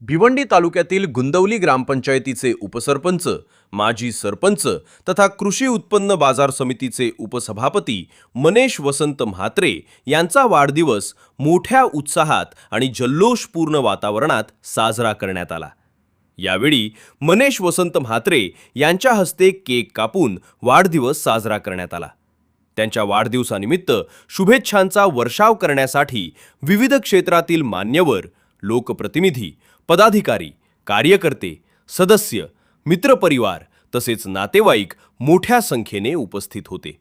भिवंडी तालुक्यातील गुंदवली ग्रामपंचायतीचे उपसरपंच, माजी सरपंच तथा कृषी उत्पन्न बाजार समितीचे उपसभापती मनेश वसंत म्हात्रे यांचा वाढदिवस मोठ्या उत्साहात आणि जल्लोषपूर्ण वातावरणात साजरा करण्यात आला। यावेळी मनेश वसंत म्हात्रे यांच्या हस्ते केक कापून वाढदिवस साजरा करण्यात आला। त्यांच्या वाढदिवसानिमित्त शुभेच्छांचा वर्षाव करण्यासाठी विविध क्षेत्रातील मान्यवर, लोकप्रतिनिधी, पदाधिकारी, कार्यकर्ते, सदस्य, मित्रपरिवार तसेच नातेवाईक मोठ्या संख्येने उपस्थित होते।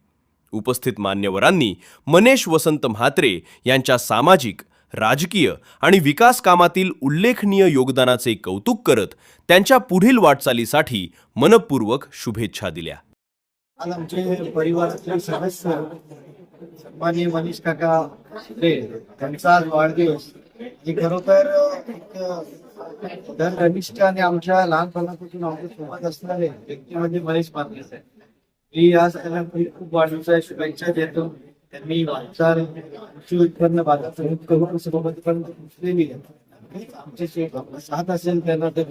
उपस्थित मान्यवरांनी मनेश वसंत म्हात्रे यांच्या सामाजिक, राजकीय आणि विकास कामातील उल्लेखनीय योगदानाचे कौतुक करत त्यांच्या पुढील वाटचालीसाठी मनपूर्वक शुभेच्छा दिल्या। आज आमचे परिवारातले सदस्य सन्माननीय मनीष काका त्यांचा आज वाढदिवस ही खरोखर धननिष्ठ आणि आमच्या लहानपणापासून आमच्या सोबत असणारे व्यक्ती म्हणजे मनीष म्हात्रे। मी या सगळ्यांना खूप वाढदिवसाच्या शुभेच्छा देतो। त्यांनी वाटचाल कृषी उत्पन्न बाजार समिती करून सोबत पण दिलेली आहे। आमचे साथ असेल त्यांना ते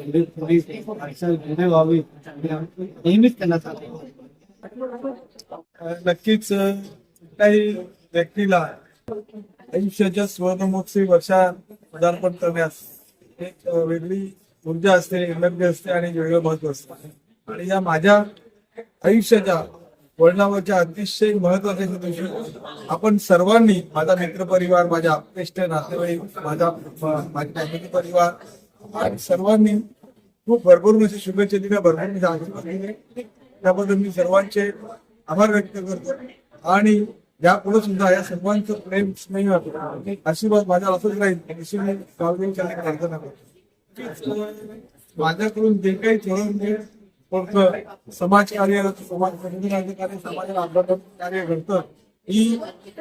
वाटचाल पुढे व्हावी नेहमीच त्यांना चालू। नक्कीच काही व्यक्तीला आयुष्याच्या स्वर्णमहोत्सवी वर्षात पदार्पण करण्यास एक वेगळी ऊर्जा असते, एनर्जी असते आणि वेगळं महत्व असतं। आणि या माझ्या आयुष्याच्या वळणावरच्या अतिशय महत्वाच्या दिवशी आपण सर्वांनी, माझा मित्रपरिवार, माझ्या आप्तेष्ट नातेवाईक, माझी फॅमिली परिवार आणि सर्वांनी खूप भरभरून अशी शुभेच्छा दिल्या, भरभरून आशीर्वाद दिले। त्याबद्दल मी सर्वांचे आभार व्यक्त करतो आणि यापुढे सुद्धा या सर्वांचं प्रेम, स्नेह, आशीर्वाद माझ्या असंच राहील अशी मी गावदेवीच्या प्रार्थना करतो। माझ्याकडून जे काही थोडं समाजकार्य, समाज कार्य, समाजाला अभ्यास कार्य घडतं, ही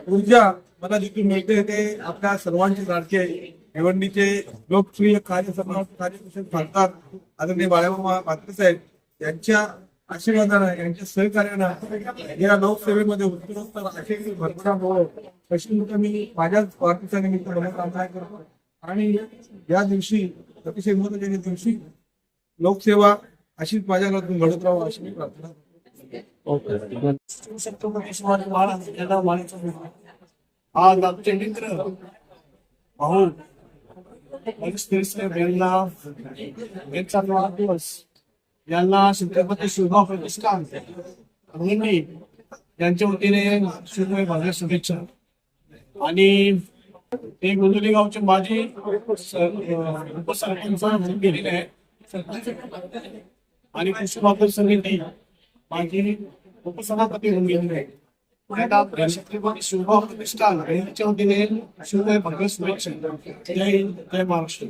ऊर्जा मला जिथून मिळते ते आपल्या सर्वांचे लाडके भिवंडीचे लोकप्रिय समाज कार्यकुशल खासदार आदरणीय बाळाभाऊ म्हात्रे साहेब यांच्या आशीर्वादानं, यांच्या सहकार्यानं या लोकसेवेमध्ये उत्कृष्ट अशी भरभराट हो अशी मी माझ्याच वाढदिवसानिमित्त मनोकामना करतो। आणि या दिवशी, अतिशय महत्त्वाच्या दिवशी, लोकसेवा अशीच माझ्या घरातून घडत राहावं अशी मी प्रार्थना करतो। आज आमचे मित्र भाऊ यांचा वाढदिवस, यांना छत्रपती शिवराय प्रतिष्ठान यांच्या वतीने शुभेच्छा शुभेच्छा। आणि ते गुंदवली गावचे माजी उपसरपंच म्हणून गेलेले आहेत आणि कृषी बाजार समिती माजी उपसभापती म्हणून गेलेले आहेत। छत्रपती शिवराय प्रतिष्ठान यांच्या वतीने शुभेच्छा। जय हिंद, जय महाराष्ट्र।